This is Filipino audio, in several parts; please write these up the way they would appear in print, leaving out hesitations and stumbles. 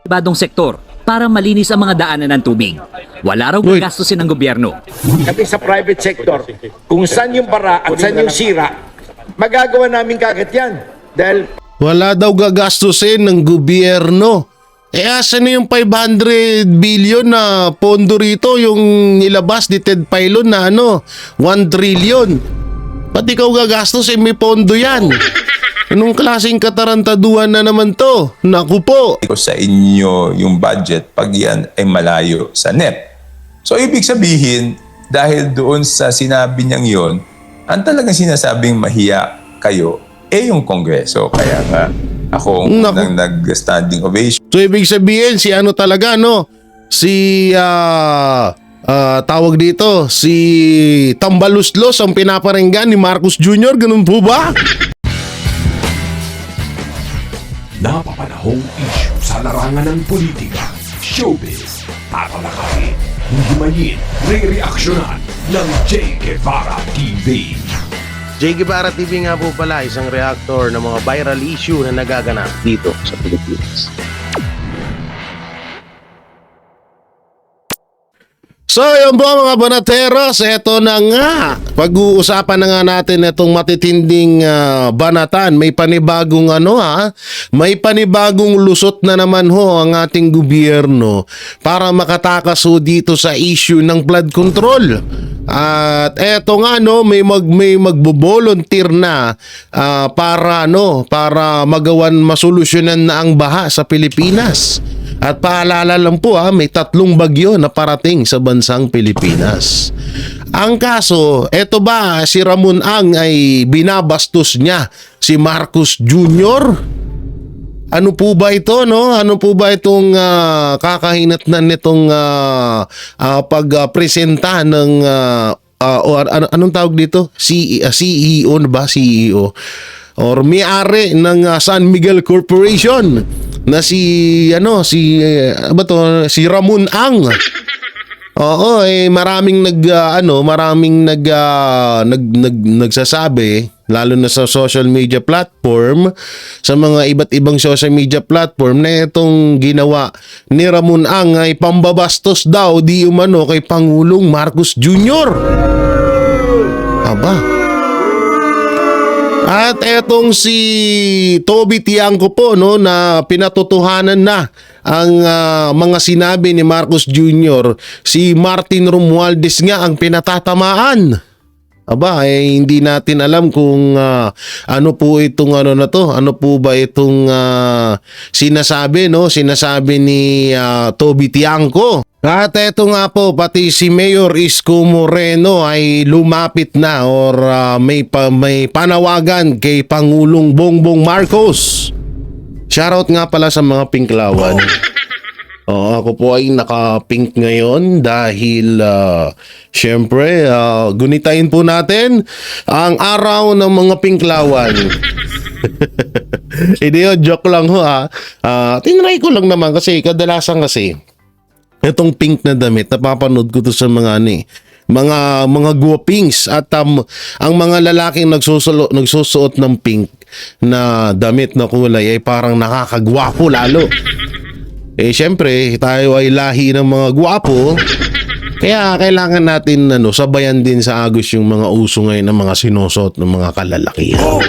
pribadong sektor para malinis ang mga daanan ng tubig. Wala raw gagastusin ng gobyerno. Kami sa private sector, kung saan yung bara at saan yung sira, magagawa namin kagad yan. Dahil Wala daw gagastusin ng gobyerno. Asan na yung 500 billion na pondo rito, yung nilabas ni Ted Filon na 1 trillion. Pati ikaw gagastos, may pondo yan. Anong klaseng katarantaduhan na naman to? Naku po. Ko sa inyo yung budget pag yan ay malayo sa NEP. So ibig sabihin, dahil doon sa sinabi niyang yon, ang talagang sinasabing mahiya kayo, yung Kongreso. Kaya nga, ako nang nag-standing ovation. So ibig sabihin, si talaga, si tawag dito, si Tambaluslos ang pinaparinggan ni Marcos Jr., ganun po ba? Napapanahong issue sa larangan ng politika, showbiz, tatalakayin, himayin, re-reaksyonan ng J. Guevara TV. J. Guevara TV nga po pala, isang reactor ng mga viral issue na nagaganap dito sa Pilipinas. So yun po mga banateros, eto na nga. Pag-uusapan na nga natin itong matitinding banatan. May panibagong may panibagong lusot na naman ang ating gobyerno para makatakas dito sa issue ng flood control. At eto nga may magbo-volunteer na para masolusyonan na ang baha sa Pilipinas. At paalala lang po may 3 bagyo na parating sa bansang Pilipinas. Ang kaso, eto ba si Ramon Ang ay binabastos niya si Marcos Jr.? Ano po ba ito, Ano po ba itong kakahinatnan nitong pagpresenta ng anong tawag dito? CEO na ba? CEO or may-ari ng San Miguel Corporation na si Ramon Ang. Oo, maraming nagsasabi, lalo na sa social media platform, sa mga iba't ibang social media platform, na itong ginawa ni Ramon Ang ay pambabastos daw di umano kay Pangulong Marcos Jr. Aba. At etong si Toby Tiangco po na pinatotohanan na ang mga sinabi ni Marcos Jr. Si Martin Romualdez nga ang pinatatamaan. Aba, hindi natin alam kung ano po itong ano po ba itong sinasabi ni Toby Tiangco. At eto nga po, pati si Mayor Isko Moreno ay lumapit na or may panawagan kay Pangulong Bongbong Marcos. Shoutout nga pala sa mga pinklawan. Ako po ay naka-pink ngayon dahil syempre gunitain po natin ang araw ng mga pinklawan. Hindi yun, joke lang tinry ko lang naman kasi kadalasan itong pink na damit, napapanood ko to sa mga mga guwapings at ang mga lalaking nagsusuot ng pink na damit na kulay ay parang nakakagwapo lalo. Syempre, tayo ay lahi ng mga gwapo, kaya kailangan natin sabayan din sa agos yung mga uso ngayon ng mga sinusuot ng mga kalalakihan.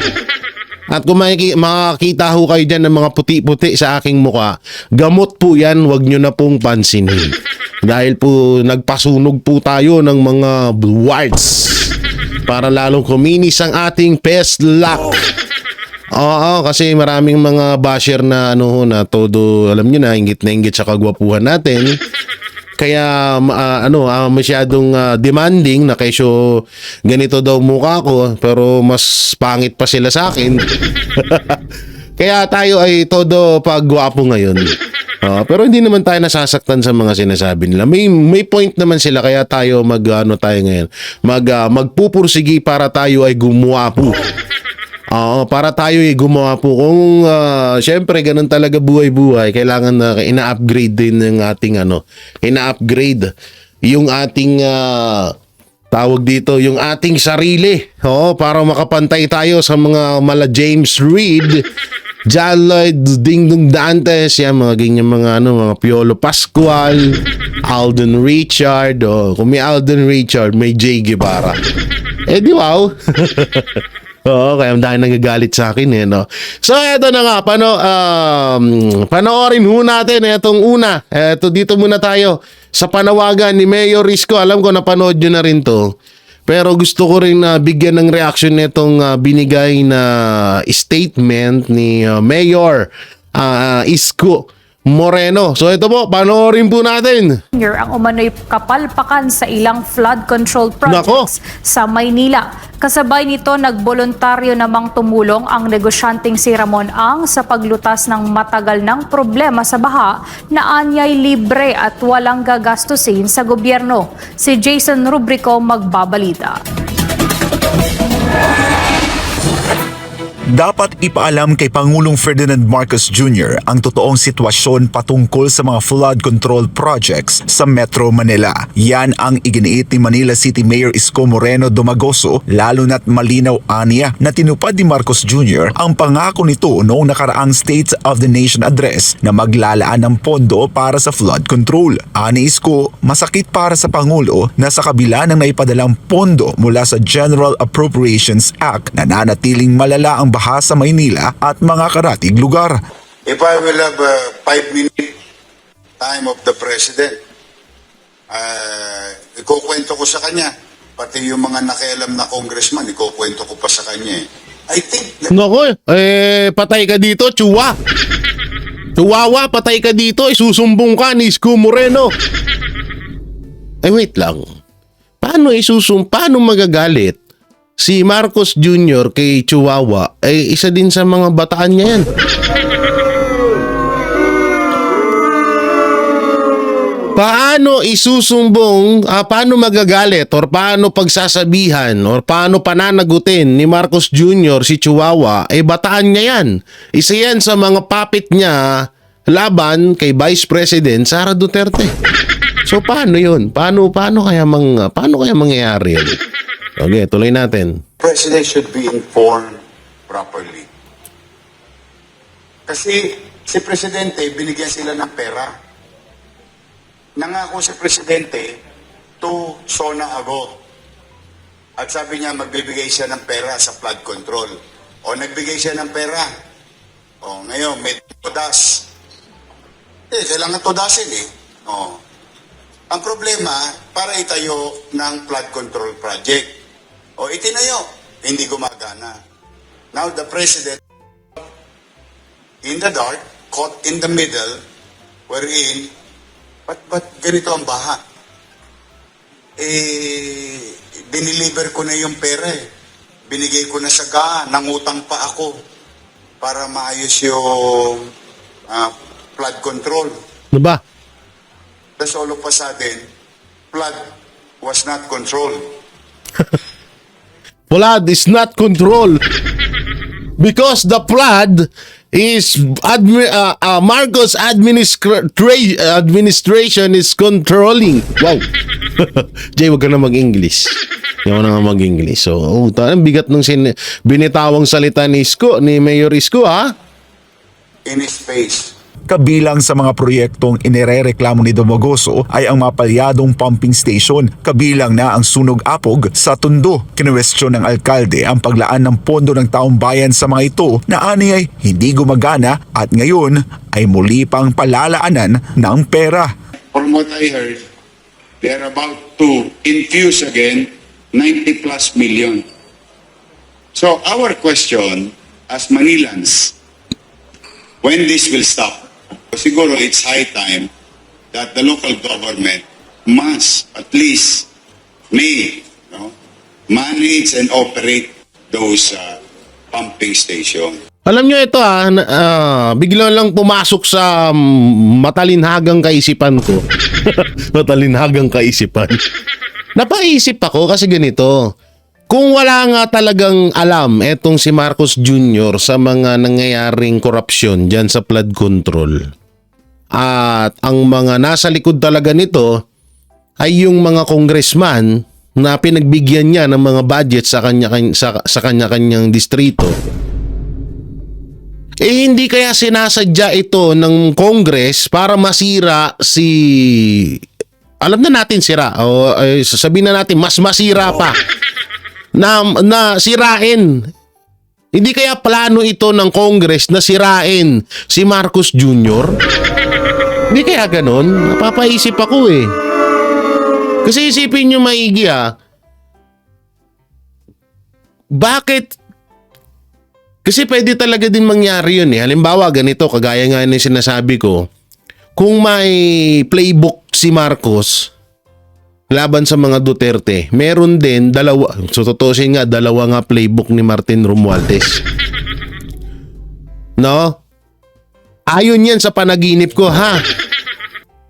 At kung makakita ho kayo dyan ng mga puti-puti sa aking muka, gamot po yan, wag nyo na pong pansinin. Dahil po nagpasunog po tayo ng mga warts para lalong kuminis ang ating pest luck. Oo, kasi maraming mga basher na na todo, alam nyo na, inggit sa kagwapuhan natin. Kaya masyadong demanding na kesyo ganito daw mukha ko pero mas pangit pa sila sa akin. Kaya tayo ay todo pagwapo ngayon. Pero hindi naman tayo nasasaktan sa mga sinasabi nila. May point naman sila kaya tayo tayo ngayon. Magpupursigi para tayo ay gumwapo. Para tayo gumawa po. Kung syempre ganun talaga buhay-buhay, kailangan na ina-upgrade din ng ating ina-upgrade yung ating tawag dito, yung ating sarili. Para makapantay tayo sa mga mala James Reid John Lloyd, Dingdong Dantes, yan, mga ganyan mga mga Piolo Pascual, Alden Richard, kung may Alden Richard, may Jay Guevara. Di wow. Oo, kaya dahil nagagalit sa akin no. So eto na nga, panoorin ho natin itong una. Eto, dito muna tayo sa panawagan ni Mayor Isko. Alam ko napanood nyo na rin to. Pero gusto ko rin bigyan ng reaction nitong binigay na statement ni Mayor Isko Moreno. So ito po, panoorin po natin. Ang umano'y kapalpakan sa ilang flood control projects sa Maynila. Kasabay nito, nagboluntaryo namang tumulong ang negosyanteng si Ramon Ang sa paglutas ng matagal ng problema sa baha na anyay libre at walang gagastusin sa gobyerno. Si Jason Rubrico magbabalita. Dapat ipaalam kay Pangulong Ferdinand Marcos Jr. ang totoong sitwasyon patungkol sa mga flood control projects sa Metro Manila. Yan ang iginiit ni Manila City Mayor Isko Moreno Domagoso, lalo na't malinaw aniya na tinupad ni Marcos Jr. ang pangako nito noong nakaraang State of the Nation address na maglalaan ng pondo para sa flood control. Ani Isko, masakit para sa Pangulo na sa kabila ng naipadalang pondo mula sa General Appropriations Act, nananatiling malala ang baha sa Maynila at mga karatig lugar. If I will have a 5-minute time of the President, ikukwento ko sa kanya. Pati yung mga nakialam na congressman, ikukwento ko pa sa kanya. I think... Nako, patay ka dito, Chua. Chihuahua, patay ka dito, isusumbong ka ni Isko Moreno. Wait lang. Paano magagalit si Marcos Jr. kay Chihuahua? Isa din sa mga bataan niya yan. Paano isusumbong, paano magagalit or paano pagsasabihan or paano pananagutin ni Marcos Jr. si Chihuahua? Bataan niya yan. Isa yan sa mga puppet niya laban kay Vice President Sara Duterte. So paano yun? Paano kaya mangyayari yun? Okay, tuloy natin. President should be informed properly. Kasi si Presidente, binigyan sila ng pera. Nangako si Presidente 2 SONA ago. At sabi niya magbibigay siya ng pera sa flood control. O nagbigay siya ng pera. O ngayon may todas. Kailangan todasin O. Ang problema, para itayo ng flood control project. O itinayo, hindi gumagana. Now the President, in the dark, caught in the middle, wherein, ba't ganito ang baha? Diniliver ko na yung pera Binigay ko na sa GA, nangutang pa ako para maayos yung flood control. Ano ba? That's all of a sudden, flood was not controlled. Flood is not controlled because the flood is Marcos administration is controlling. Wow. Jay, wag ka na mag-English. Hindi ako na mag-English. So, bigat ng binitawang salita ni Mayor Isko, ha? In his face. Kabilang sa mga proyektong inirereklamo ni Domagoso ay ang mapalyadong pumping station. Kabilang na ang sunog apog sa Tondo. Kinuwestiyon ng alkalde ang paglaan ng pondo ng taong bayan sa mga ito na ani ay hindi gumagana at ngayon ay muli pang palalaanan ng pera. From what I heard, they are about to infuse again 90 plus million. So our question as Manilans, when this will stop? Siguro it's high time that the local government must at least manage and operate those pumping stations. Alam nyo ito bigla lang pumasok sa matalinhagang kaisipan ko. Matalinhagang kaisipan. Napaisip ako kasi ganito. Kung wala nga talagang alam etong si Marcos Jr. sa mga nangyayaring korupsyon dyan sa flood control, at ang mga nasa likod talaga nito ay yung mga congressman na pinagbigyan niya ng mga budget sa kanya-kanyang distrito, hindi kaya sinasadya ito ng Congress para masira si... Alam na natin sira. O sasabihin na natin, mas masira pa. Na sirain. Hindi kaya plano ito ng Congress na sirain si Marcos Jr.? Hindi kaya ganon? Napapaisip ako eh. Kasi isipin nyo maigi bakit? Kasi pwede talaga din mangyari yun eh. Halimbawa ganito, kagaya nga yung sinasabi ko, kung may playbook si Marcos laban sa mga Duterte, meron din dalawa, so tutusin nga, dalawa nga playbook ni Martin Romualdez. No? Ayon yan sa panaginip ko, ha?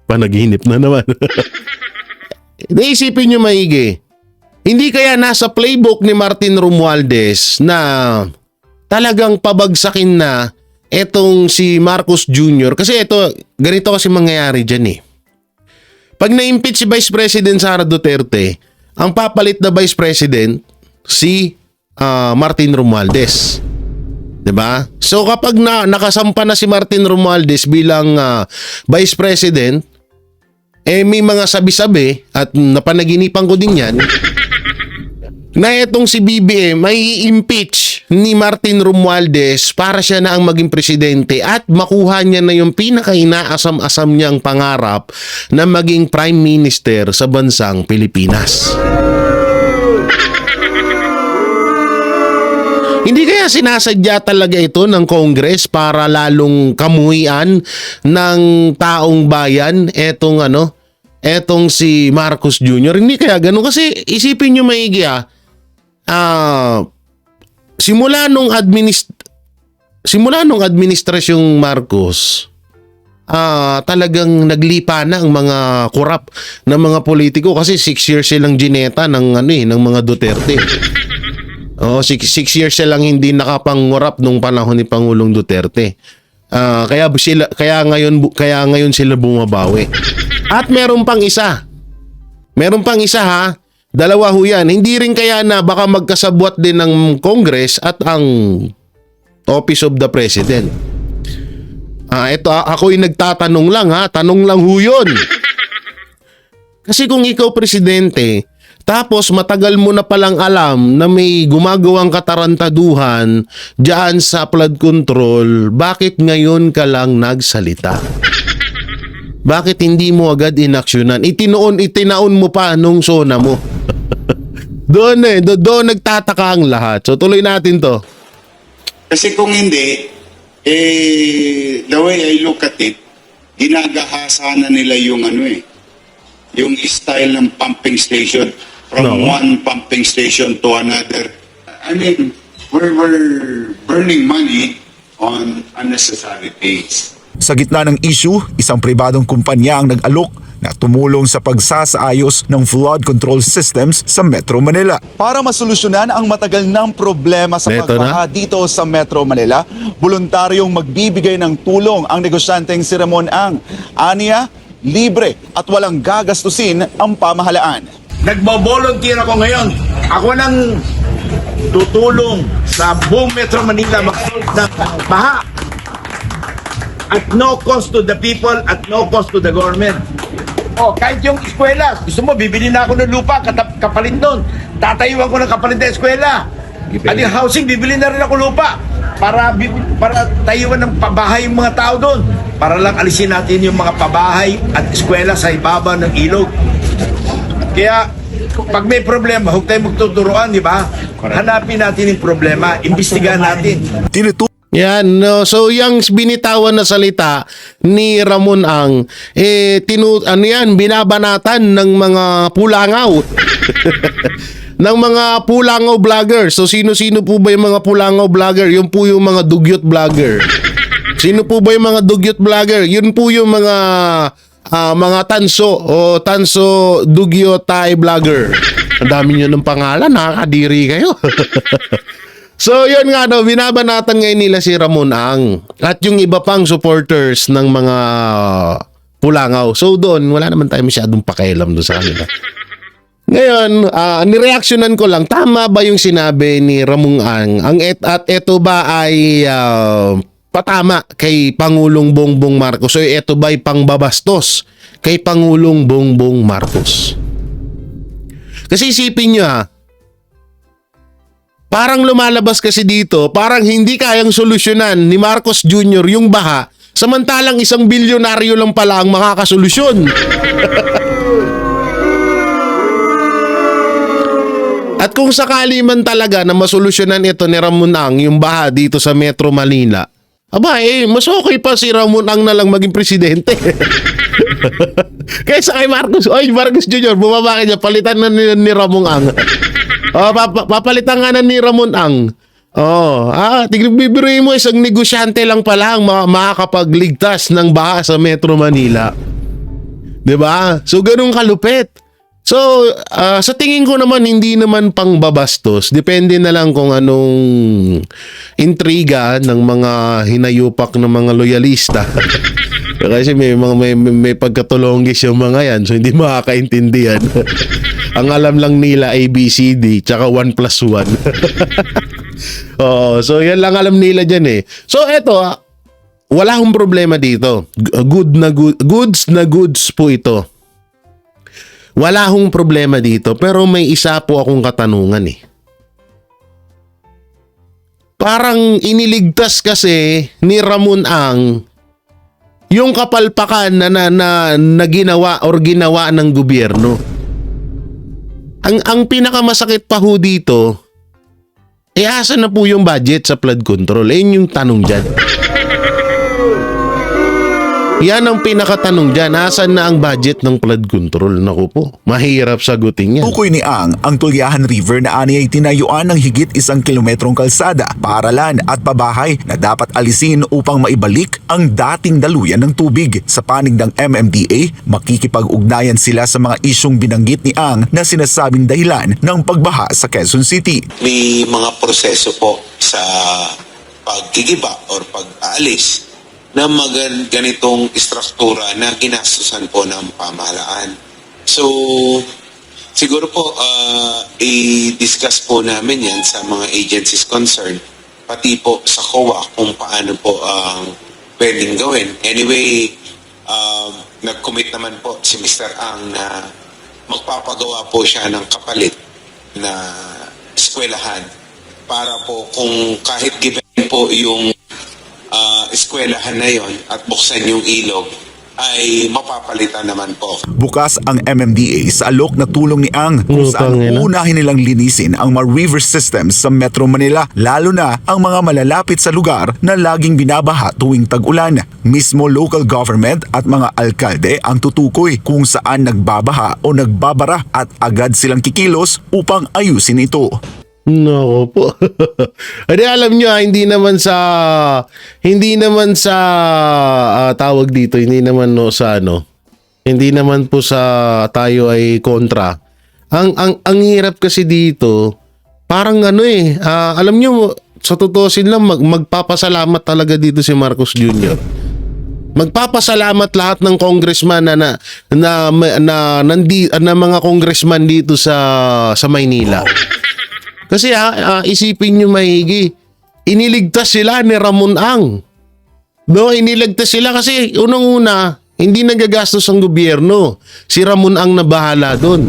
Panaginip na naman. Naisipin nyo maigi. Hindi kaya nasa playbook ni Martin Romualdez na talagang pabagsakin na etong si Marcos Jr. Kasi ito, ganito kasi mangyayari dyan eh. Pag na-impeach si Vice President Sara Duterte, ang papalit na Vice President si Martin Romualdez. 'Di ba? So kapag nakasampa na si Martin Romualdez bilang Vice President, may mga sabi-sabi at napanaginipan ko din yan na etong si BBM may impeach ni Martin Romualdez para siya na ang maging presidente at makuha niya na yung pinaka-inaasam-asam niyang pangarap na maging Prime Minister sa bansang Pilipinas. Hindi kaya sinasadya talaga ito ng Congress para lalong kamuhian ng taong bayan etong si Marcos Jr.? Hindi kaya ganun kasi isipin nyo maigi simula nung administrasyong Marcos, talagang naglipa na ang mga korap ng mga politiko kasi 6 years silang gineta ng mga Duterte. 6 years silang hindi nakapangurap nung panahon ni Pangulong Duterte. Kaya ngayon sila bumabawi. At meron pang isa ha. Dalawa ho yan. Hindi rin kaya na baka magkasabwat din ng Congress at ang Office of the President. Ako'y nagtatanong lang ha. Tanong lang ho yun. Kasi kung ikaw presidente, tapos matagal mo na palang alam na may gumagawang katarantaduhan dyan sa flood control, bakit ngayon ka lang nagsalita? Bakit hindi mo agad inaksyonan? Itinaon mo pa nung sona mo. Doon nagtataka ang lahat. So tuloy natin to. Kasi kung hindi, the way I look at it, ginagahasa na nila yung yung style ng pumping station from one pumping station to another. I mean, we're burning money on unnecessary things. Sa gitna ng issue, isang pribadong kumpanya ang nag-alok na tumulong sa pagsasaayos ng flood control systems sa Metro Manila. Para masolusyonan ang matagal ng problema sa pagbaha dito sa Metro Manila, voluntaryong magbibigay ng tulong ang negosyanteng si Ramon Ang. Aniya, libre at walang gagastusin ang pamahalaan. Nagbo-volunteer ako ngayon. Ako nang tutulong sa buong Metro Manila mag-solve ng baha. At no cost to the people, at no cost to the government. Kahit yung eskwela, gusto mo, bibili na ako ng lupa, kapalit nun. Tatayuan ko ng kapalit na eskwela. At yung housing, bibili na rin ako lupa para tayuan ng pabahay yung mga tao doon. Para lang alisin natin yung mga pabahay at eskwela sa ibabaw ng ilog. Kaya, pag may problema, huwag tayo magtuturuan, di ba? Hanapin natin yung problema, imbestigahan natin. Yan, no. So yung binitawan na salita ni Ramon Ang, binabanatan ng mga pulangaw. ng mga pulangaw vlogger. So sino-sino po ba yung mga pulangaw vlogger? Yun po yung mga dugyot vlogger. Sino po ba yung mga dugyot vlogger? Yun po yung mga tanso dugyot Thai vlogger. Ang dami nyo ng pangalan, nakakadiri kayo. So yun nga binabanatan ngayon nila si Ramon Ang at yung iba pang supporters ng mga pulangaw. So doon, wala naman tayo masyadong pakialam doon sa kanila. Ngayon, nireaksyonan ko lang, tama ba yung sinabi ni Ramon Ang? At ito ba ay patama kay Pangulong Bongbong Marcos. So ito ba'y pangbabastos kay Pangulong Bongbong Marcos? Kasi isipin nyo parang lumalabas kasi dito, parang hindi kayang solusyonan ni Marcos Jr. yung baha, samantalang isang bilyonaryo lang pala ang makakasolusyon. At kung sakali man talaga na masolusyonan ito ni Ramon Ang yung baha dito sa Metro Manila, mas okay pa si Ramon Ang na lang maging presidente. Kaysa kay Marcos, Marcos Jr., bumaba ka niya, palitan na ni Ramon Ang. Papalitan nga na ni Ramon Ang. Tignan mo, isang negosyante lang pala ang makakapagligtas ng baha sa Metro Manila. 'Di ba? So ganun kalupit. So, sa tingin ko naman, hindi naman pangbabastos. Depende na lang kung anong intriga ng mga hinayupak ng mga loyalista. Kasi may pagkatulonggis yung mga yan, so hindi makakaintindihan. Ang alam lang nila ABCD, tsaka 1+1. So yan lang alam nila dyan eh. So eto, wala akong problema dito. Goods na goods po ito. Wala akong problema dito, pero may isa po akong katanungan eh. Parang iniligtas kasi ni Ramon Ang yung kapalpakan na ginawa or ginawa ng gobyerno. Ang pinakamasakit pa ho dito, asa na po yung budget sa flood control? Ayun yung tanong dyan. Yan ang pinakatanong dyan. Asan na ang budget ng flood control? Naku po, mahirap sagutin yan. Tukoy ni Ang Tulyahan River na ani ay tinayuan ng higit 1 kilometrong kalsada, paaralan at pabahay na dapat alisin upang maibalik ang dating daluyan ng tubig. Sa panig ng MMDA, makikipag-ugnayan sila sa mga isyong binanggit ni Ang na sinasabing dahilan ng pagbaha sa Quezon City. May mga proseso po sa paggigiba or pag-aalis na ganitong istruktura na ginastusan po ng pamahalaan. So, siguro po, i-discuss po namin yan sa mga agencies concerned, pati po sa COA kung paano po ang pwedeng gawin. Anyway, nag-commit naman po si Mr. Ang na magpapagawa po siya ng kapalit na eskwelahan para po kung kahit given po yung eskwelahan na yon at buksan yung ilog, ay mapapalitan naman po. Bukas ang MMDA sa alok na tulong ni Ang kung saan unahin nilang linisin ang mga river systems sa Metro Manila, lalo na ang mga malalapit sa lugar na laging binabaha tuwing tag-ulan. Mismo local government at mga alkalde ang tutukoy kung saan nagbabaha o nagbabara at agad silang kikilos upang ayusin ito. No po. Hindi, alam nyo, hindi naman sa tawag dito, hindi naman hindi naman po sa tayo ay kontra. Ang hirap kasi dito, parang alam nyo, sa tutusin lang, magpapasalamat talaga dito si Marcos Jr. Magpapasalamat lahat ng congressman na mga congressman dito sa Maynila. Kasi isipin nyo maigi, iniligtas sila ni Ramon Ang. Iniligtas sila kasi unang-una, hindi nagagastos ang gobyerno. Si Ramon Ang na bahala doon.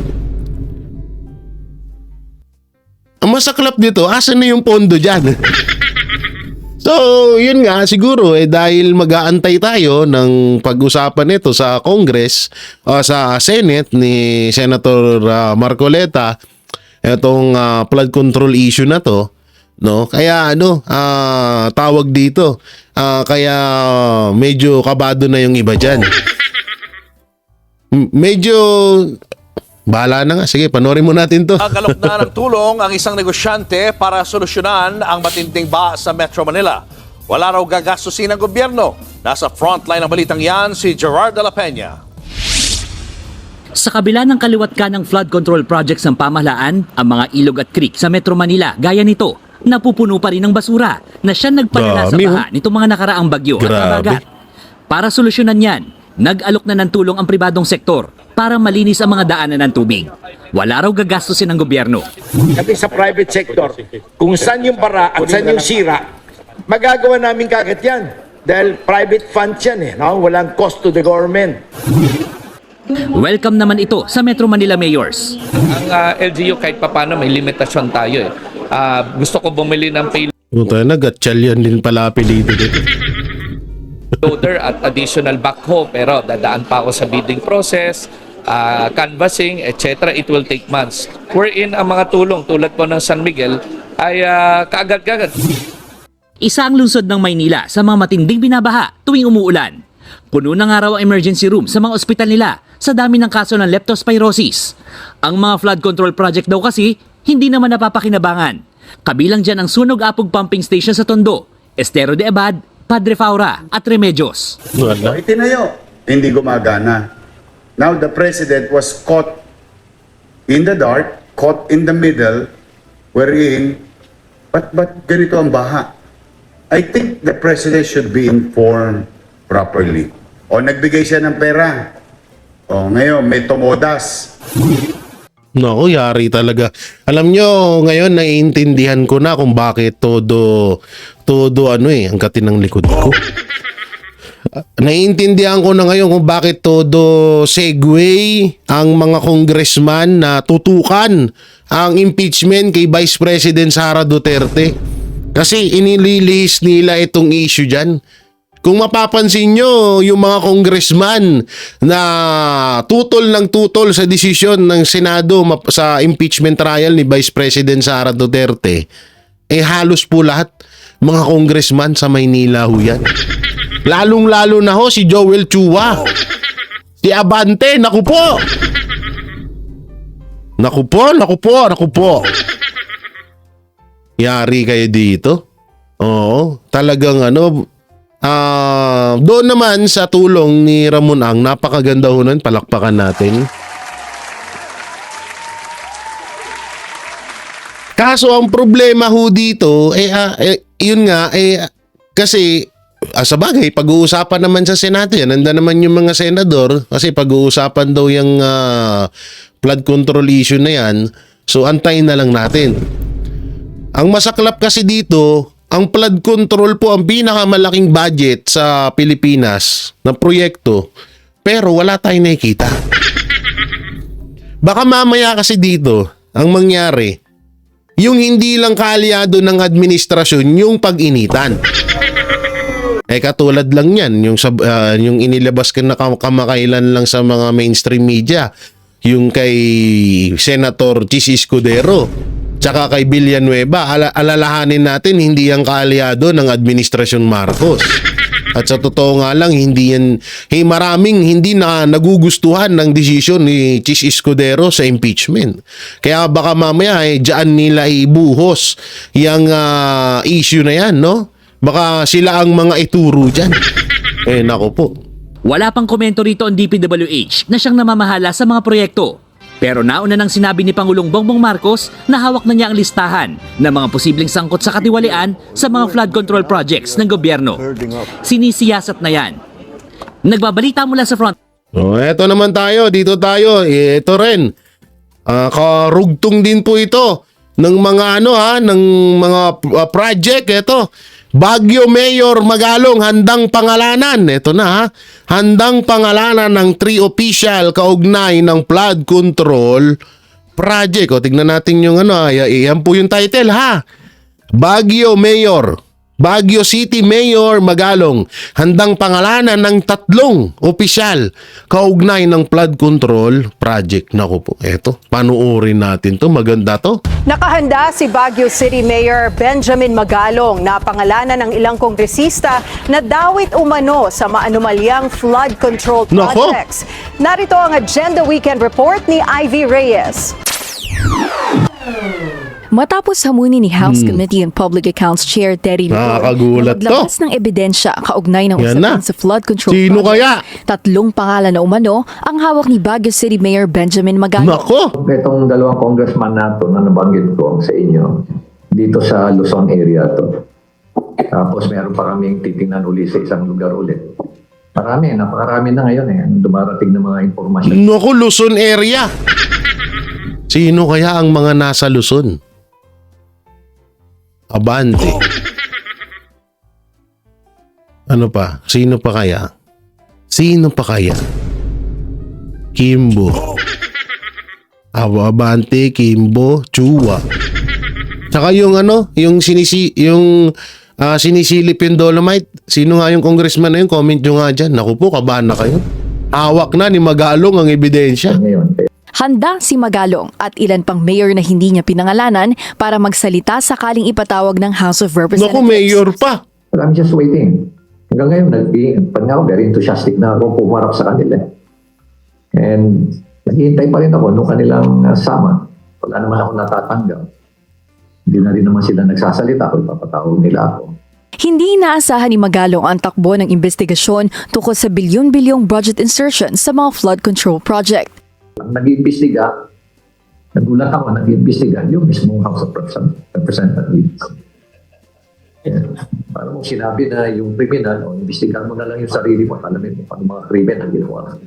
Ang masaklap dito, asan na yung pondo dyan? So, yun nga, siguro dahil mag-aantay tayo ng pag-usapan nito sa Congress o sa Senate ni Senator Marcoleta, etong flood control issue na to, no? Kaya tawag dito, kaya medyo kabado na yung iba diyan. Medyo bahala na nga. Sige, panoorin mo natin to. Nagalok na ng tulong ang isang negosyante para solusyonan ang matinding baha sa Metro Manila. Wala raw gagastusin ng gobyerno. Nasa frontline ng balitang yan si Gerard de la Peña. Sa kabila ng kaliwat ka ng flood control projects ng pamahalaan, ang mga ilog at creek sa Metro Manila, gaya nito, napupuno pa rin ng basura na siya nagpadala sa baha nitong mga nakaraang bagyo at habagat. Para solusyonan yan, nag-alok na ng tulong ang pribadong sektor para malinis ang mga daanan ng tubig. Wala raw gagastusin ng gobyerno. Kasi sa private sector, kung saan yung bara at saan yung sira, magagawa namin kagad yan. Dahil private funds yan eh, no? Walang cost to the government. Welcome naman ito sa Metro Manila mayors. Ang LGU kahit papano may limitasyon tayo eh. Gusto ko bumili ng Puta na, gatchal yan din pala apelido dito. payloader at additional backhoe pero dadaan pa ako sa bidding process, canvassing, etc. It will take months. Wherein ang mga tulong tulad po ng San Miguel ay kaagad-agad. Isa ang lungsod ng Maynila sa mga matinding binabaha tuwing umuulan. Puno na nga raw ang emergency room sa mga ospital nila sa dami ng kaso ng leptospirosis. Ang mga flood control project daw kasi hindi naman napapakinabangan. Kabilang dyan ang Sunog Apog Pumping Station sa Tondo, Estero de Abad, Padre Faura at Remedios. Itinayo, hindi gumagana. Now the president was caught in the dark, caught in the middle, wherein, but ganito ang baha. I think the president should be informed properly. O nagbigay siya ng pera. O ngayon may tumodas. Naku, yari talaga. Alam nyo, ngayon naiintindihan ko na kung bakit todo ang katinang likod ko. Naiintindihan ko na ngayon kung bakit todo segue ang mga congressman na tutukan ang impeachment kay Vice President Sara Duterte. Kasi inililihis nila itong issue dyan. Kung mapapansin nyo, yung mga congressman na tutol ng tutol sa desisyon ng Senado sa impeachment trial ni Vice President Sara Duterte, halos po lahat mga congressman sa Maynila ho yan. Lalong-lalo na ho si Joel Chua. Si Abante, naku po. Naku po. Yari kayo dito. Oo, talagang doon naman sa tulong ni Ramon Ang, napakaganda ho nun, palakpakan natin. Kaso ang problema ho dito, yun nga, kasi sa bagay, pag-uusapan naman sa Senado yan, nanda naman yung mga senador, kasi pag-uusapan daw yung flood control issue na yan, so antayin na lang natin. Ang masaklap kasi dito, ang flood control po ang pinakamalaking budget sa Pilipinas na proyekto, pero wala tayong nakikita. Baka mamaya kasi dito, ang mangyari, yung hindi lang kaalyado ng administrasyon, yung pag-initan. Katulad lang yan, yung inilabas ka na kamakailan lang sa mga mainstream media, yung kay Senator Chis Escudero, tsaka kay Villanueva, alalahanin natin hindi ang kaalyado ng Administrasyon Marcos. At sa totoo nga lang, maraming hindi na nagugustuhan ng desisyon ni Chis Escudero sa impeachment. Kaya baka mamaya dyan nila ibuhos yung issue na yan, no? Baka sila ang mga ituro dyan. Nako po. Wala pang komento rito ang DPWH na siyang namamahala sa mga proyekto. Pero nauna nang sinabi ni Pangulong Bongbong Marcos na hawak na niya ang listahan ng mga posibleng sangkot sa katiwalian sa mga flood control projects ng gobyerno. Sinisiyasat na yan. Nagbabalita mula sa front. Eto naman tayo, dito tayo. Ito rin. Karugtong din po ito ng mga ng mga project. Ito. Baguio Mayor Magalong handang pangalanan. Ito na handang pangalanan ng 3 official kaugnay ng flood control project. O, tignan natin yung yan po yung title ha. Baguio City Mayor Magalong handang pangalanan ng 3 opisyal kaugnay ng flood control project. Naku po, eto, panuorin natin to, maganda to. Nakahanda si Baguio City Mayor Benjamin Magalong na pangalanan ng ilang kongresista na dawit umano sa maanumalyang flood control projects. Narito ang Agenda Weekend Report ni Ivy Reyes. Matapos hamunin ni House Committee on Public Accounts Chair Terry Lord na maglabas ng ebidensya kaugnay ng usapin sa flood control Sino project, 3 pangalan na umano ang hawak ni Baguio City Mayor Benjamin Magalong. Itong 2 congressman nato na nabanggit ko sa inyo, dito sa Luzon area to. Tapos meron pa kaming titingnan uli sa isang lugar ulit. Napakarami na ngayon dumarating na mga impormasyon. Naku, Luzon area! Sino kaya ang mga nasa Luzon? Abante. Ano pa? Sino pa kaya? Sino pa kaya? Kimbo. Abante, Kimbo, Chua. Saka yung sinisilip yung Dolomite. Sino nga yung congressman na yun? Comment nyo nga dyan. Naku po, kabahan na kayo. Hawak na ni Magalong ang ebidensya. Handa si Magalong at ilan pang mayor na hindi niya pinangalanan para magsalita sakaling ipatawag ng House of Representatives. Naku, mayor pa. Well, I'm just waiting. Hanggang ngayon, very enthusiastic na ako pumarap sa kanila. And naghihintay pa rin ako nung kanilang sama. Wala naman ako natatanggap. Hindi na rin naman sila nagsasalita kung ipapatawag nila ako. Hindi inaasahan ni Magalong ang takbo ng investigasyon tungkol sa bilyon-bilyong budget insertion sa mga flood control project. Nag-iimbestiga, nagulat ako, nag-iimbestiga yung mismong House of Representatives. Parang sinabi na yung criminal, imbestigahan mo na lang yung sarili mo, alamin mo paano mga krimen ang ginawa.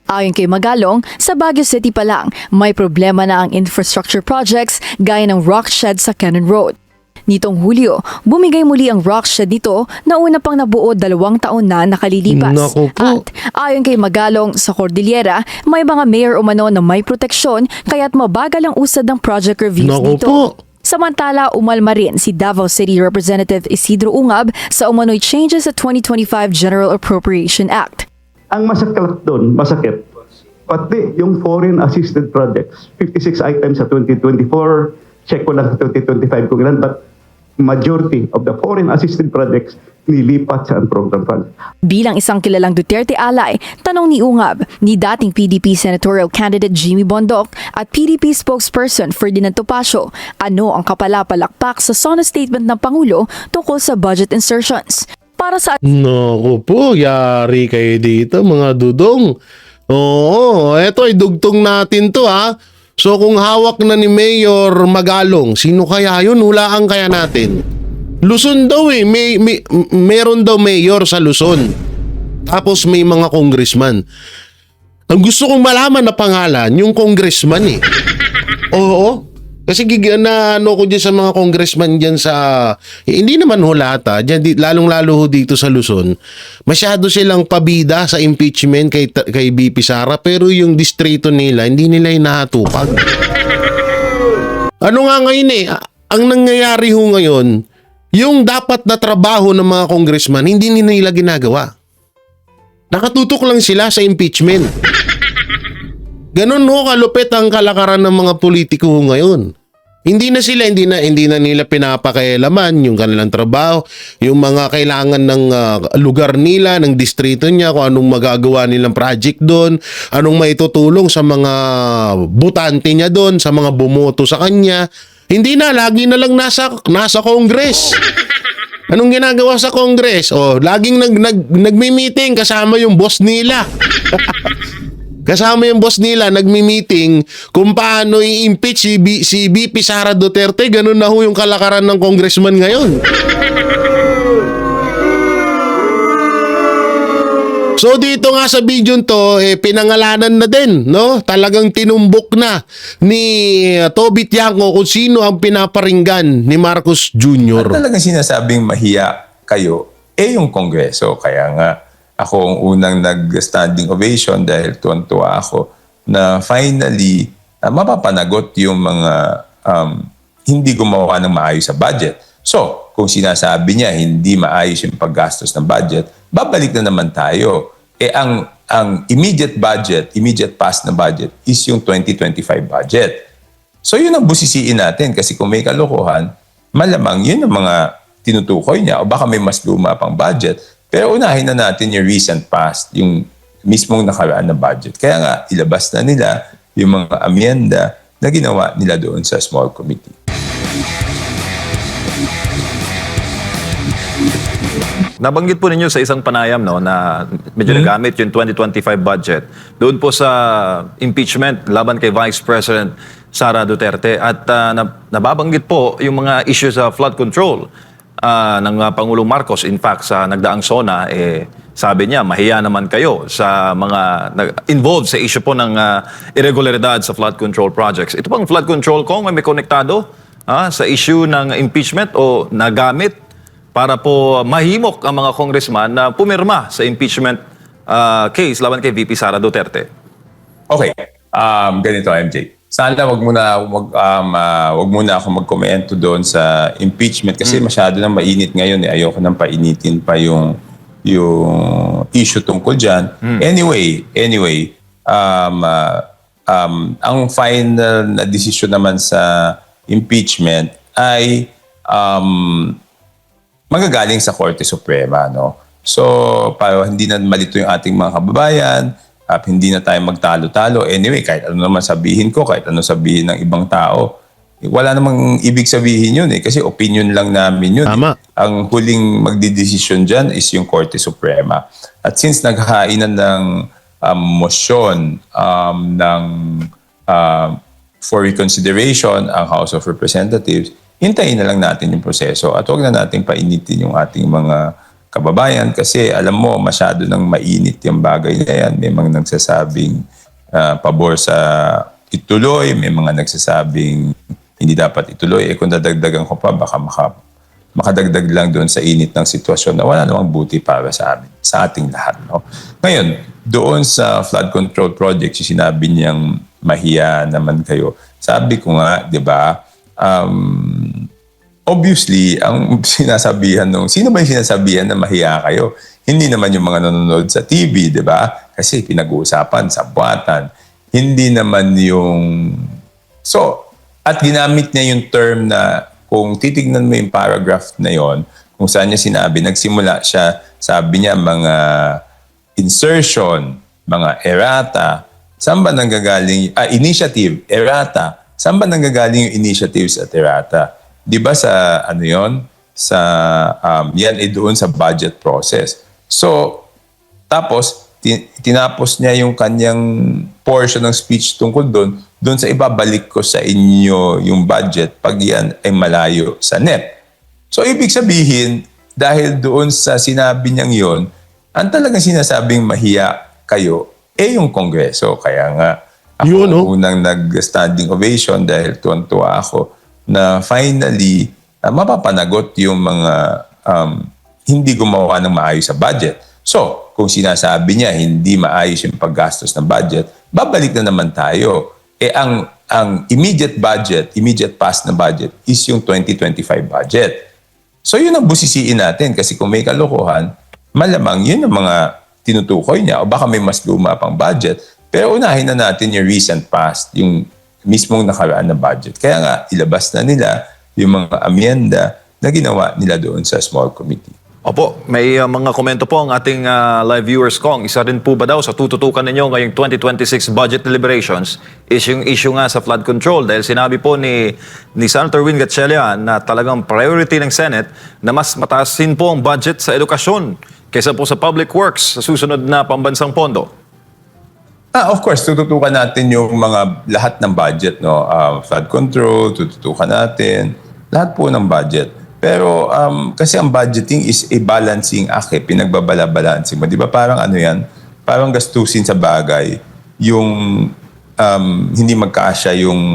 Ayon kay Magalong, sa Baguio City pa lang, may problema na ang infrastructure projects gaya ng rock shed sa Cannon Road. Nitong Hulyo, bumigay muli ang rock shed dito na una pang nabuo 2 taon na nakalilipas. Naku po. At ayon kay Magalong, sa Cordillera, may mga mayor umano na may proteksyon kaya't mabagal ang usad ng project reviews Naku dito. po. Samantala, umalma rin si Davao City Representative Isidro Ungab sa umano'y changes sa 2025 General Appropriation Act. Ang masakit doon, pati yung foreign assisted projects, 56 items sa 2024, check ko lang sa 2025 kung ilan, but majority of the foreign assisted projects nilipat sa program fund. Bilang isang kilalang Duterte ally, tanong ni Ungab ni dating PDP senatorial candidate Jimmy Bondoc at PDP spokesperson Ferdinand Topacio, ano ang kapalapalakpak sa SONA statement ng Pangulo tungkol sa budget insertions. Para sa Naku po, yari kayo dito mga dudong. Oo, eto ay dugtong natin to ha. So kung hawak na ni Mayor Magalong, sino kaya yun? Hulaan kaya natin. Luzon daw eh. Meron daw mayor sa Luzon. Tapos may mga congressman. Ang gusto kong malaman na pangalan, yung congressman eh. Oo. Kasi ano ko dyan sa mga congressman dyan sa... hindi naman hulata. Dyan, lalong-lalo ho dito sa Luzon. Masyado silang pabida sa impeachment kay BP Sara. Pero yung distrito nila, hindi nila inahatupag. Ano nga ngayon eh? Ang nangyayari ho ngayon, yung dapat na trabaho ng mga congressman, hindi nila ginagawa. Nakatutok lang sila sa impeachment. Ganon ho kalupit ang kalakaran ng mga politiko ho ngayon. Hindi na nila pinapakailaman yung kanilang trabaho, yung mga kailangan ng lugar nila, ng distrito niya, kung anong magagawa nilang project doon, anong maitutulong sa mga butante niya doon, sa mga bumoto sa kanya. Hindi na, lagi na lang nasa Congress. Anong ginagawa sa Congress? Laging nagmi-meeting kasama yung boss nila. Kasama yung boss nila, nagmi-meeting kung paano i-impeach si BP Sara Duterte. Ganun na ho yung kalakaran ng congressman ngayon. So dito nga sa video to, pinangalanan na din, no? Talagang tinumbok na ni Toby Tiangco kung sino ang pinaparinggan ni Marcos Jr. At talagang sinasabing mahiya kayo, yung Kongreso. Kaya nga, ako ang unang nag-standing ovation dahil tuwan-tuwa ako na finally mapapanagot yung mga hindi gumawa ng maayos sa budget. So, kung sinasabi niya hindi maayos yung paggastos ng budget, babalik na naman tayo. Ang immediate pass na budget is yung 2025 budget. So, yun ang busisiin natin kasi kung may kalokohan, malamang yun ang mga tinutukoy niya o baka may mas luma pang budget. Pero unahin na natin yung recent past, yung mismong nakaraan na budget. Kaya nga, ilabas na nila yung mga amyenda na ginawa nila doon sa small committee. Nabanggit po ninyo sa isang panayam na medyo nagamit yung 2025 budget doon po sa impeachment laban kay Vice President Sara Duterte at nababanggit po yung mga issues sa flood control ng Pangulong Marcos. In fact, sa nagdaang SONA, sabi niya, mahiya naman kayo sa mga involved sa issue po ng irregularidad sa flood control projects. Ito pang flood control, kung may konektado sa issue ng impeachment o nagamit para po mahimok ang mga congressman na pumirma sa impeachment case laban kay VP Sara Duterte? Okay. Ganito, MJ. Sana wag muna ako magkomento doon sa impeachment kasi masyado nang mainit ngayon. Ayoko nang painitin pa yung issue tungkol dyan. Anyway, ang final na desisyon naman sa impeachment ay magagaling sa Korte Suprema, no? So, para hindi na malito yung ating mga kababayan, at hindi na tayo magtalo-talo. Anyway, kahit ano naman sabihin ko, kahit ano sabihin ng ibang tao, wala namang ibig sabihin yun eh. Kasi opinion lang namin yun. Tama. Ang huling magdidesisyon dyan is yung Korte Suprema. At since naghahainan ng motion for reconsideration ang House of Representatives, hintayin na lang natin yung proseso at huwag na natin painitin yung ating mga kababayan kasi alam mo masyado nang mainit yung bagay na yan. May mga nagsasabing pabor sa ituloy, may mga nagsasabing hindi dapat ituloy. Kung dadagdagan ko pa, baka makadagdag lang doon sa init ng sitwasyon na wala namang buti para sa amin, sa ating lahat. No? Ngayon, doon sa flood control project, yung sinabi niyang mahiya naman kayo. Sabi ko nga, di ba, obviously, ang sinasabihan sino ba yung sinasabihan na mahiya kayo? Hindi naman yung mga nanonood sa TV, di ba? Kasi pinag-uusapan sa buwatan. Hindi naman yung... So, at ginamit niya yung term na kung titignan mo yung paragraph na yon, kung saan niya sinabi, nagsimula siya, sabi niya, mga insertion, mga errata, saan ba nanggagaling... initiative, errata. Saan ba nanggagaling yung initiatives at errata? Di ba sa ano yon sa yan doon sa budget process. So tapos tinapos niya yung kanyang portion ng speech tungkol doon sa ibabalik ko sa inyo yung budget pag yan ay malayo sa NEP. So ibig sabihin dahil doon sa sinabi niyang yon, ang talagang sinasabing mahiya kayo yung Kongreso. Kaya nga ako unang nag-standing ovation dahil tuwan-tuwa ako na finally mapapanagot yung mga hindi gumawa ng maayos sa budget. So, kung sinasabi niya hindi maayos yung paggastos ng budget, babalik na naman tayo. Ang immediate budget, immediate pass na budget is yung 2025 budget. So, yun ang busisiin natin kasi kung may kalokohan, malamang yun ang mga tinutukoy niya o baka may mas luma pang budget. Pero unahin na natin yung recent past, yung mismong nakaraan na budget. Kaya nga, ilabas na nila yung mga amyenda na ginawa nila doon sa small committee. Opo, may mga komento po ang ating live viewers, Kong. Isa rin po ba daw sa tututukan ninyo ngayong 2026 budget deliberations is yung issue nga sa flood control? Dahil sinabi po ni Senator Win Gatchalian na talagang priority ng Senate na mas mataasin po ang budget sa edukasyon kaysa po sa public works sa susunod na pambansang pondo. Of course, tututukan natin yung mga lahat ng budget, no? Flood control, tututukan natin, lahat po ng budget. Pero kasi ang budgeting is a balancing act, pinagbabala-balancing mo. Di ba parang ano yan? Parang gastusin sa bagay, yung hindi magkasya yung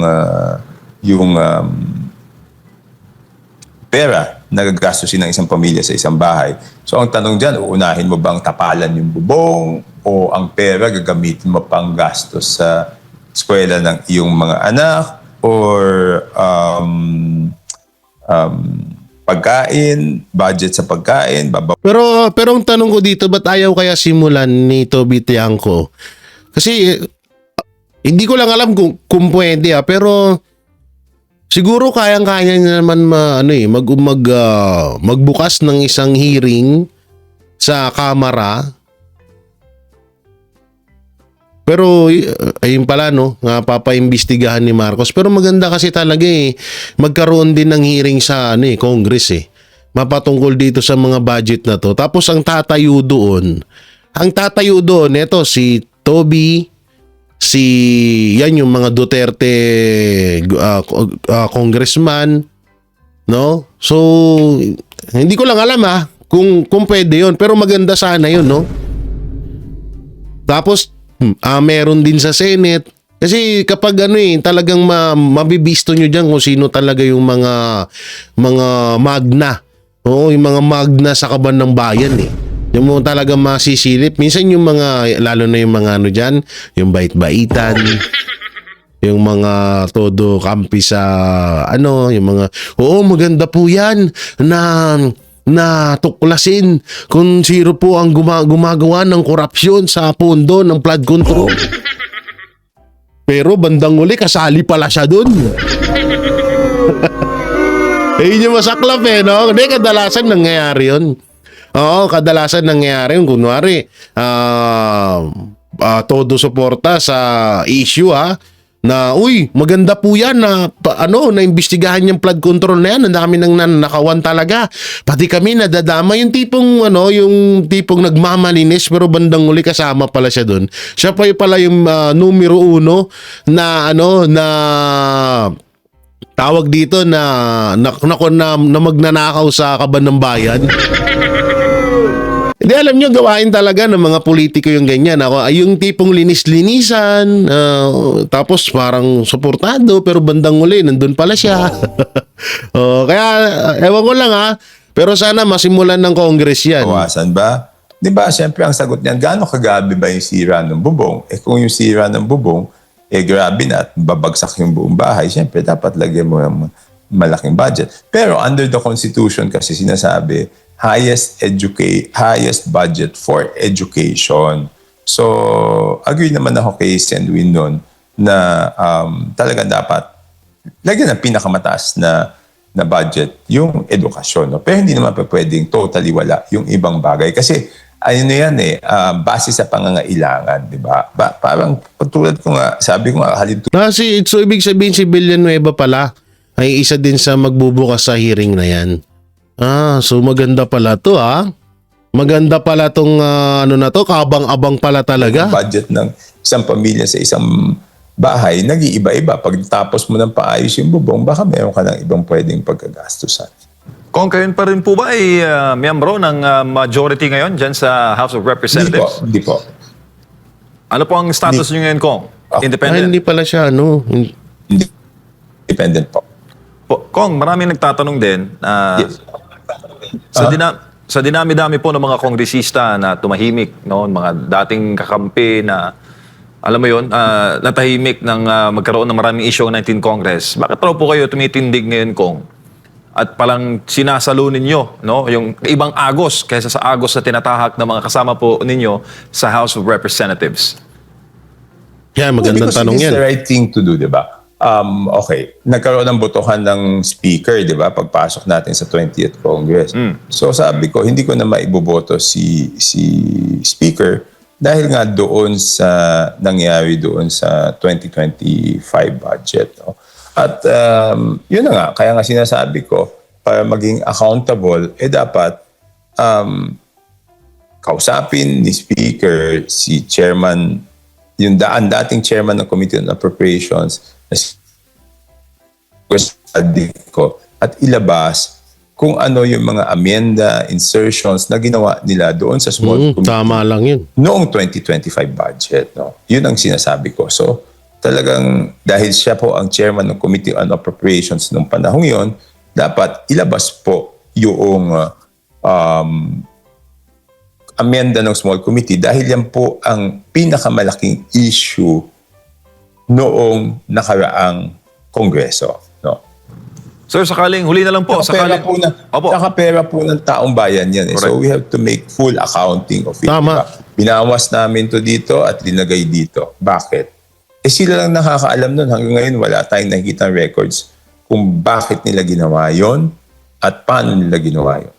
pera na gagastusin ng isang pamilya sa isang bahay. So ang tanong dyan, uunahin mo bang tapalan yung bubong o ang pera gagamitin mo pang gastos sa eskwela ng iyong mga anak or pagkain, budget sa pagkain. Pero ang tanong ko dito, ba't ayaw kaya simulan ni Toby Tiangco? Kasi hindi ko lang alam kung pwede pero siguro kayang-kaya niya naman magbukas ng isang hearing sa Kamara. Pero ayun pala nga papaimbestigahan ni Marcos. Pero maganda kasi talaga magkaroon din ng hearing sa Congress mapatungkol dito sa mga budget na to. Tapos ang tatayo doon eto si Toby, yan yung mga Duterte congressman, no? So hindi ko lang alam kung pwede yun, pero maganda sana yun, no? Tapos meron din sa Senate. Kasi kapag talagang mabibisto nyo dyan kung sino talaga yung mga magna Oo, yung mga magna sa kaban ng bayan eh. Yung mo talaga masisilip. Minsan yung mga, lalo na yung mga ano dyan, yung bait-baitan, yung mga todo kampi sa ano, yung mga, oo, maganda po yan na tuklasin kung sino po ang gumagawa ng korupsyon sa pondo ng flood control. Pero bandang uli, kasali pala siya dun. Yun yung masaklap no? Hindi, kadalasan nangyayari yun. Oo, kadalasan nangyayari yun. Kunwari, todo suporta sa issue na, uy, maganda po yan na, naimbestigahan yung flood control na yan. Ang dami nang nanakawan talaga. Pati kami nadadama yung tipong, yung tipong nagmamalinis pero bandang uli kasama pala siya dun. Siya pa pala yung numero 1 na, na tawag dito na magnanakaw sa kaban ng bayan. Hindi, alam nyo, gawain talaga ng mga politiko yung ganyan. Yung tipong linis-linisan, tapos parang suportado, pero bandang uli, nandun pala siya. Kaya, ewan ko lang pero sana masimulan ng Congress yan. Bawasan ba? Di ba, siyempre ang sagot niyan, gaano kagabi ba yung sira ng bubong? Kung yung sira ng bubong, grabe na at babagsak yung buong bahay, siyempre dapat lagyan mo ng malaking budget. Pero under the Constitution kasi sinasabi, highest budget for education. So, agree naman ako kay Senwin nun na talagang dapat lagyan ng pinakamataas na budget yung edukasyon. No? Pero hindi naman pwedeng totally wala yung ibang bagay. Kasi base sa pangangailangan, di ba? Parang tulad ko nga, sabi ko nga, So, ibig sabihin si Villanueva pala ay isa din sa magbubukas sa hearing na yan. So maganda pala to Maganda pala tong kabang-abang pala talaga. Budget ng isang pamilya sa isang bahay, nag-iiba-iba. Pag tapos mo ng paayos yung bubong, baka meron ka ng ibang pwedeng pagkagastusan. Kung kayo pa rin po ba ay miyembro ng majority ngayon dyan sa House of Representatives? Hindi po. Ano po ang status nyo ngayon, Kong? Independent? Hindi pala siya, Independent po. Kong, maraming nagtatanong din. Yes. Sa dinami-dami po ng mga kongresista na tumahimik, mga dating kakampi na, alam mo yun, natahimik ng magkaroon ng maraming issue ng 19 Congress, bakit raw po kayo tumitindig ngayon, Kong? At palang sinasalo ninyo, yung ibang agos kaysa sa agos na tinatahak ng mga kasama po ninyo sa House of Representatives? Yeah, magandang tanong yan. Because it is the right thing to do, di ba? Okay, nagkaroon ng botohan ng speaker, di ba? Pagpasok natin sa 20th Congress. So sabi ko, hindi ko na maiboboto si speaker dahil nga doon sa nangyari doon sa 2025 budget. At yun na nga, kaya nga sinasabi ko, para maging accountable, dapat kausapin ni Speaker, si Chairman, yung dating Chairman ng Committee on Appropriations, na si ko, at ilabas kung ano yung mga amenda, insertions na ginawa nila doon sa small committee. Tama lang yun. Noong 2025 budget. Yun ang sinasabi ko. So, talagang dahil siya po ang chairman ng Committee on Appropriations noong panahong yon, dapat ilabas po yung amenda ng small committee dahil yan po ang pinakamalaking issue noong nakaraang Kongreso. Sir, sakaling huli na lang po. Pera po ng taong bayan yan. So we have to make full accounting of it. Tama. Binawas namin to dito at linagay dito. Bakit? Sila lang nakakaalam nun. Hanggang ngayon, wala tayong nakikita records kung bakit nila ginawa yon at paano nila ginawa yun.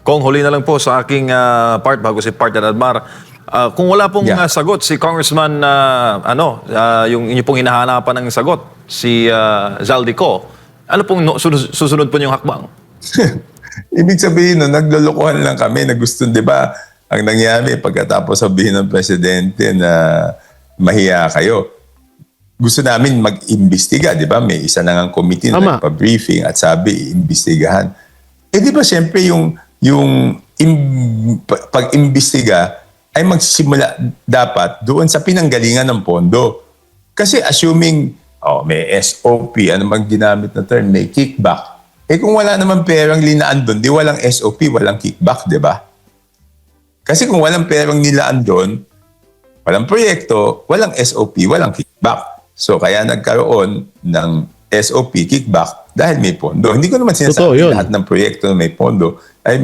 Kung huli na lang po sa aking part, bago si Partner Admar, kung wala pong sagot si Congressman, yung inyo pong hinahanapan ng sagot, si Zaldico, ano pong susunod po niyong hakbang? Ibig sabihin, naglulukuhan lang kami na gusto, di ba, ang nangyari pagkatapos sabihin ng presidente na mahiya kayo. Gusto namin mag-imbestiga, di ba? May isa na ngang committee na nagpa-briefing at sabi, iimbestigahan. Di ba siyempre yung pag-imbestiga ay magsisimula dapat doon sa pinanggalingan ng pondo. Kasi assuming may SOP, ano mang ginamit na term, may kickback, kung wala naman perang linaan doon, di walang SOP, walang kickback, di ba? Kasi kung walang perang nilaan doon, walang proyekto, walang SOP, walang kickback. So kaya nagkaroon ng SOP, kickback, dahil may pondo. Hindi ko naman sinasabi lahat ng proyekto na may pondo ay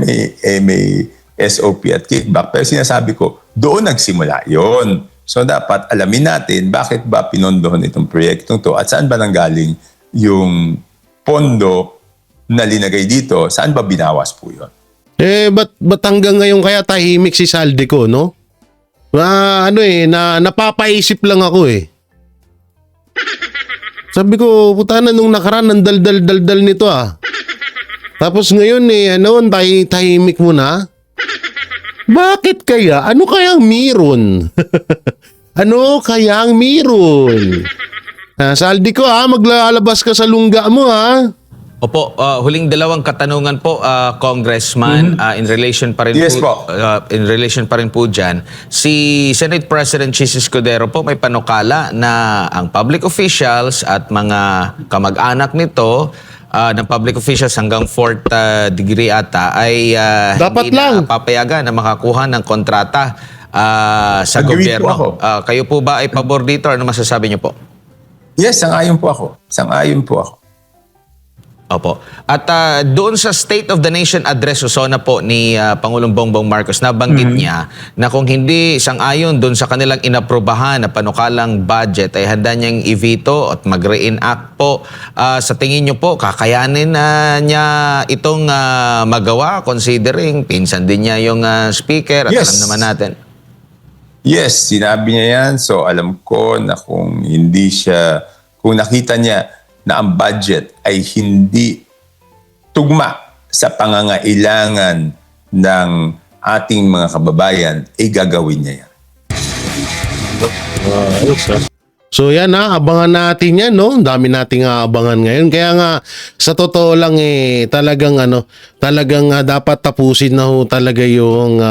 may SOP at kickback. Pero sinasabi ko, doon nagsimula yon. So dapat alamin natin bakit ba pinondohan itong proyektong to at saan ba nanggaling yung pondo na linagay dito, saan ba binawas po yun? Ba't hanggang ngayon kaya tahimik si Saldico, no? Napapaisip lang ako eh. Sabi ko, putana nung nakaraan, ang daldal nito ah. Tapos ngayon tahimik mo na. Bakit kaya? Ano kayang meron? Ano kayang meron? Saldico maglalabas ka sa lungga mo ha. Opo, huling dalawang katanungan po, Congressman, in relation pa rin po diyan. Si Senate President Chis Escudero po may panukala na ang public officials at mga kamag-anak nito ng public officials hanggang 4th degree ata ay dapat hindi lang na papayagan na makakuha ng kontrata sa Agree gobyerno. po ako. Kayo po ba ay pabor dito? Ano masasabi niyo po? Yes, sang-ayon po ako. Sang-ayon po ako. Opo. At doon sa State of the Nation address Susona po ni Pangulong Bongbong Marcos, nabanggit niya na kung hindi sang-ayon doon sa kanilang inaprubahan na panukalang budget ay handa niyang i-veto at mag-reenact po. Sa tingin niyo po, kakayanin niya itong magawa considering pinsan din niya yung speaker at Yes. alam naman natin. Yes, sinabi niya yan. So alam ko na kung nakita niya na ang budget ay hindi tugma sa pangangailangan ng ating mga kababayan, gagawin niya yan. So yan abangan natin yan, no? Dami nating aabangan ngayon. Kaya nga, sa totoo lang talagang dapat tapusin na ho talaga yung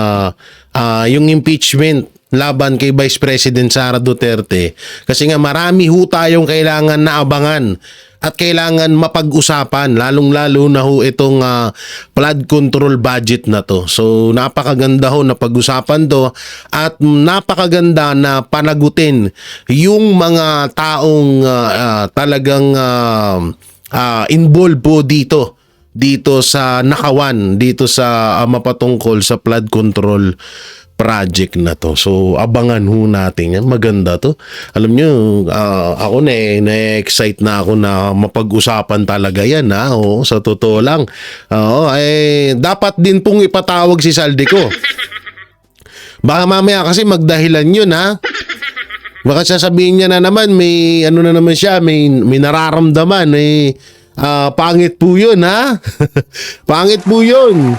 impeachment laban kay Vice President Sara Duterte. Kasi nga marami ho tayong kailangan na abangan at kailangan mapag-usapan, lalong-lalo na ho itong flood control budget na to. So napakaganda ho na pag-usapan to at napakaganda na panagutin yung mga taong talagang involved po dito sa nakawan, dito sa mapatungkol sa flood control project na to. So abangan ho natin yan. Maganda to. Alam nyo, ako na-excite na ako na mapag-usapan talaga yan ha. Sa totoo lang. Dapat din pong ipatawag si Saldico. Baka mamaya kasi magdahilan yun ha. Baka sasabihin niya na naman may may nararamdaman. Pangit po yun ha. Pangit po yun.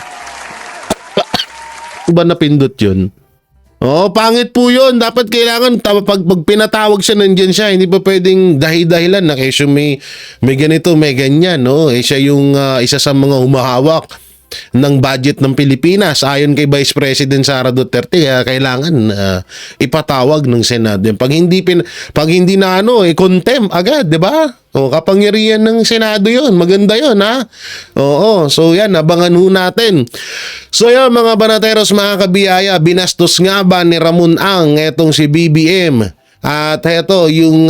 Ba napindot yun? Pangit po yun. Dapat kailangan pag pinatawag siya, nandyan siya. Hindi pa pwedeng dahilan na kesyo may ganito, may ganyan. Siya yung isa sa mga humahawak ng budget ng Pilipinas ayon kay Vice President Sara Duterte. Kaya kailangan ipatawag ng Senado. Pag hindi na contempt agad, 'di ba? Kapangyarihan ng Senado 'yon. Maganda 'yon, ha? So yan, abangan ho natin. So yan, mga banateros, mga kabiyaya, binastos nga ba ni Ramon Ang etong si BBM? At ito yung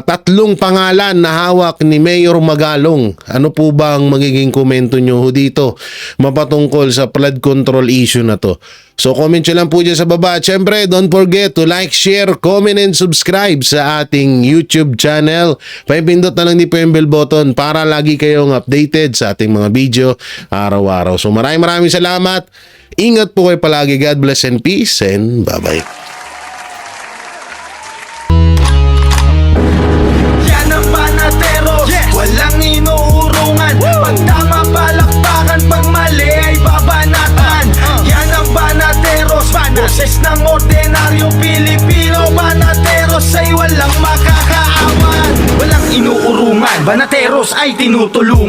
tatlong pangalan na hawak ni Mayor Magalong. Ano po ba ang magiging komento nyo dito mapatungkol sa flood control issue na to? So comment nyo lang po dyan sa baba. At syempre, don't forget to like, share, comment, and subscribe sa ating YouTube channel. Pahipindot na lang din po yung bell button para lagi kayong updated sa ating mga video araw-araw. So maraming salamat. Ingat po kayo palagi. God bless and peace, and bye-bye. Walang inuurungan. Pag tama palakpakan, pag mali ay babanatan. Yan ang Banateros, boses ng ordinaryong Pilipino. Banateros ay walang makakaawan. Walang inuurungan, Banateros ay tinutulungan.